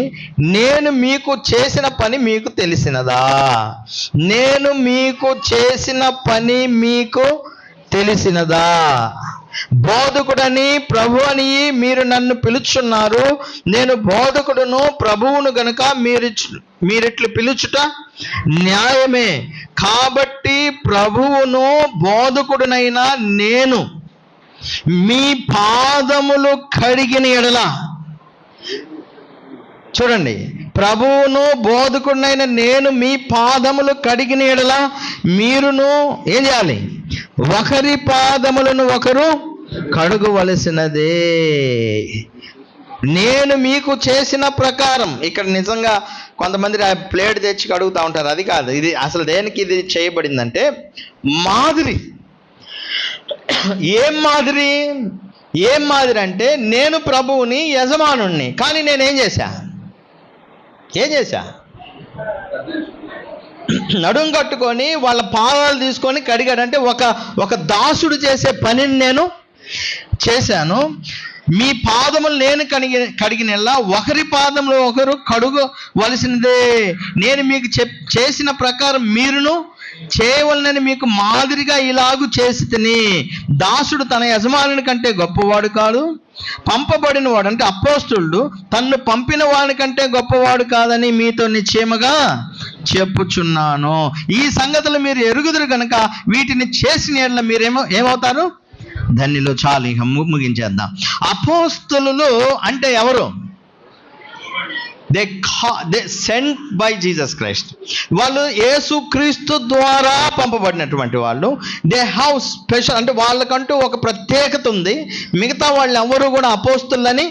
నేను మీకు చేసిన పని మీకు తెలిసినదా? బోధకుడని ప్రభు అని మీరు నన్ను పిలుచున్నారు. నేను బోధకుడును ప్రభువును గనుక మీరిట్లు పిలుచుట న్యాయమే. కాబట్టి ప్రభువును బోధకుడునైనా నేను మీ పాదములు కడిగిన ఎడల, చూడండి, ప్రభువును బోధకుడినైన నేను మీ పాదములు కడిగిన ఎడల మీరును ఏం చేయాలి? ఒకరి పాదములను ఒకరు కడుగవలసినదే. నేను మీకు చేసిన ప్రకారం. ఇక్కడ నిజంగా కొంతమంది ప్లేట్ తెచ్చి కడుగుతూ ఉంటారు, అది కాదు. ఇది అసలు దేనికి ఇది చేయబడిందంటే మాదిరి. ఏం మాదిరి అంటే, నేను ప్రభువుని యజమానుణ్ణి, కానీ నేనేం చేశా? నడుం కట్టుకొని వాళ్ళ పాదాలు తీసుకొని కడిగాడంటే ఒక దాసుడు చేసే పనిని నేను చేశాను. మీ పాదములు నేను కడిగినలా ఒకరి పాదములు ఒకరు కడుగవలసినదే. నేను మీకు చేసిన ప్రకారం మీరును చేయవలనని మీకు మాదిరిగా ఇలాగు చేసి తిని. దాసుడు తన యజమానుని కంటే గొప్పవాడు కాదు, పంపబడిన వాడు అంటే అపోస్తలుడు తన్ను పంపిన వాడి కంటే గొప్పవాడు కాదని మీతో నిశ్చయముగా చెప్పుచున్నాను. ఈ సంగతులు మీరు ఎరుగుదురు కనుక వీటిని చేసిన యెడల ఏమవుతారు? ధన్యులు. చాలు, ఇక ముగించేద్దాం. అపోస్తలులు అంటే ఎవరు? They sent by Jesus Christ. వాళ్ళు యేసుక్రీస్తు ద్వారా పంపబడినటువంటి వాళ్ళు. దే హ్యావ్ స్పెషల్, అంటే వాళ్ళకంటూ ఒక ప్రత్యేకత ఉంది. మిగతా వాళ్ళు ఎవరు కూడా అపోస్తులని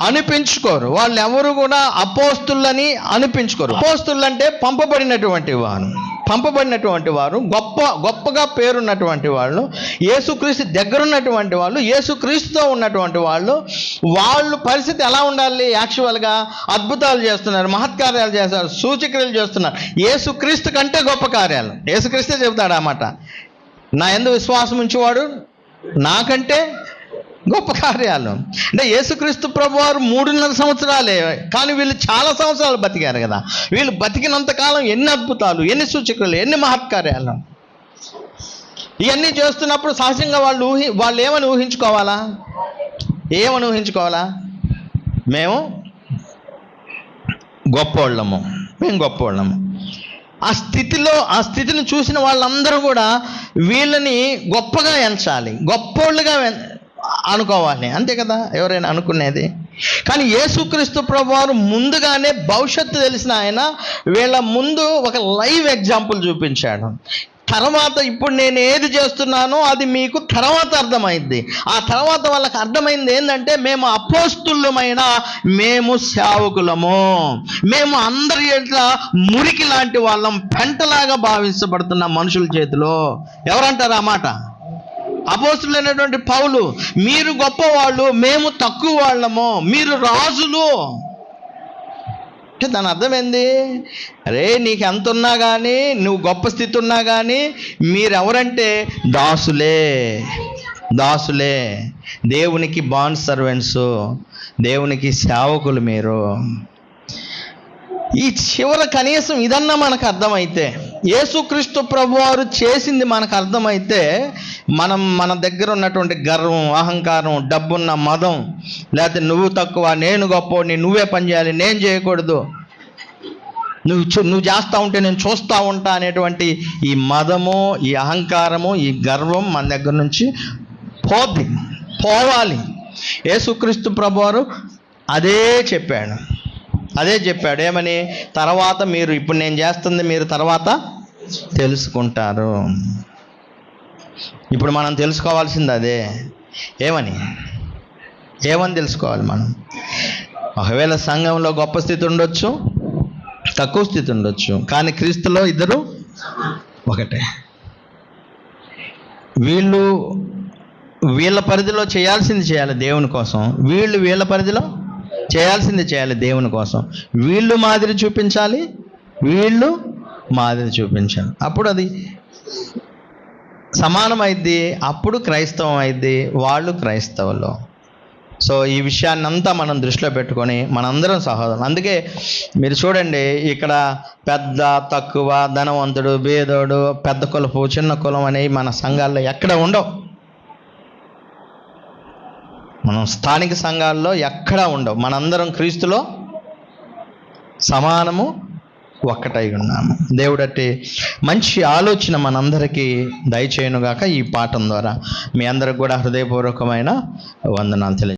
అనిపించుకోరు. వాళ్ళు ఎవరు కూడా అపోస్తులని అనిపించుకోరు. అపోస్తులు అంటే పంపబడినటువంటి వారు, గొప్పగా పేరున్నటువంటి వాళ్ళు, యేసుక్రీస్తు దగ్గరున్నటువంటి వాళ్ళు, యేసుక్రీస్తుతో ఉన్నటువంటి వాళ్ళు. వాళ్ళు పరిస్థితి ఎలా ఉండాలి? యాక్చువల్గా అద్భుతాలు చేస్తున్నారు, మహత్కార్యాలు చేస్తున్నారు, సూచక్రియలు చేస్తున్నారు. యేసుక్రీస్తు కంటే గొప్ప కార్యాలు. యేసుక్రీస్తే చెబుతాడు అన్నమాట, నా యందు విశ్వాసం ఉంచేవాడు నాకంటే గొప్ప కార్యాలు. అంటే యేసుక్రీస్తు ప్రభువారు 3.5 సంవత్సరాలే, కానీ వీళ్ళు చాలా సంవత్సరాలు బతికారు కదా. వీళ్ళు బతికినంతకాలం ఎన్ని అద్భుతాలు, ఎన్ని సూచక్రియలు, ఎన్ని మహత్కార్యాలు. ఇవన్నీ చేస్తున్నప్పుడు సహజంగా వాళ్ళు ఏమని ఊహించుకోవాలా? మేము గొప్పోళ్ళము, మేము గొప్పోళ్ళము. ఆ స్థితిని చూసిన వాళ్ళందరూ కూడా వీళ్ళని గొప్పగా ఎంచాలి, గొప్పోళ్ళుగా అనుకోవాలి, అంతే కదా ఎవరైనా అనుకునేది. కానీ యేసుక్రీస్తు ప్రభువారు ముందుగానే భవిష్యత్తు తెలిసిన ఆయన వీళ్ళ ముందు ఒక లైవ్ ఎగ్జాంపుల్ చూపించాడు. తర్వాత ఇప్పుడు నేను ఏది చేస్తున్నానో అది మీకు తర్వాత అర్థమైంది. ఆ తర్వాత వాళ్ళకి అర్థమైంది ఏంటంటే, మేము అపోస్తులమైన, మేము సేవకులము, మేము అందరి ఎట్లా మురికి లాంటి వాళ్ళం, పెంటలాగా భావించబడుతున్న మనుషుల చేతిలో. ఎవరంటారు ఆ మాట? అపోస్తులైనటువంటి పౌలు. మీరు గొప్పవాళ్ళు, మేము తక్కువ వాళ్ళము, మీరు రాజులు. దాని అర్థం ఏంది? అరే నీకు ఎంత ఉన్నా కానీ, నువ్వు గొప్ప స్థితి ఉన్నా కానీ మీరెవరంటే దాసులే, దేవునికి బాండ్ సర్వెంట్స్, దేవునికి సేవకులు మీరు. ఈ చివర కనీసం ఇదన్నా మనకు అర్థమైతే, యేసుక్రీస్తు ప్రభువారు చేసింది మనకు అర్థమైతే, మన దగ్గర ఉన్నటువంటి గర్వం, అహంకారం, డబ్బున్న మదం, లేకపోతే నువ్వు తక్కువ, నేను గొప్పవాడిని, నువ్వే పని చేయాలి, నేను చేయకూడదు, నువ్వు చేస్తూ ఉంటే నేను చూస్తూ ఉంటా అనేటువంటి ఈ మదము, ఈ అహంకారము, ఈ గర్వం మన దగ్గర నుంచి పోవాలి. యేసుక్రీస్తు ప్రభువారు అదే చెప్పాడు. ఏమని? తర్వాత మీరు, ఇప్పుడు నేను చేస్తుంది మీరు తర్వాత తెలుసుకుంటారు. ఇప్పుడు మనం తెలుసుకోవాల్సింది అదే. ఏమని తెలుసుకోవాలి మనం? ఒకవేళ సంఘంలో గొప్ప స్థితి ఉండొచ్చు, తక్కువ స్థితి ఉండొచ్చు, కానీ క్రీస్తులో ఇద్దరు ఒకటే. వీళ్ళ పరిధిలో చేయాల్సింది చేయాలి దేవుని కోసం, వీళ్ళ పరిధిలో చేయాల్సింది చేయాలి దేవుని కోసం. వీళ్ళు మాదిరి చూపించాలి, అప్పుడు అది సమానమైద్ది, అప్పుడు క్రైస్తవం అయింది, వాళ్ళు క్రైస్తవులు. సో ఈ విషయాన్ని అంతా మనం దృష్టిలో పెట్టుకొని మనందరం సహోదరులు. అందుకే మీరు చూడండి, ఇక్కడ పెద్ద తక్కువ, ధనవంతుడు బేదోడు, పెద్ద కులపు చిన్న కులం అనేవి మన సంఘాల్లో ఎక్కడ ఉండవు. మనం స్థానిక సంఘాల్లో ఎక్కడా ఉండవు. మనందరం క్రీస్తులో సమానము, ఒక్కటై ఉన్నాము. దేవుడట్టి మంచి ఆలోచన మనందరికీ దయచేయునుగాక. ఈ పాఠం ద్వారా మీ అందరికి కూడా హృదయపూర్వకమైన వందనాలు తెలియజేస్తాను.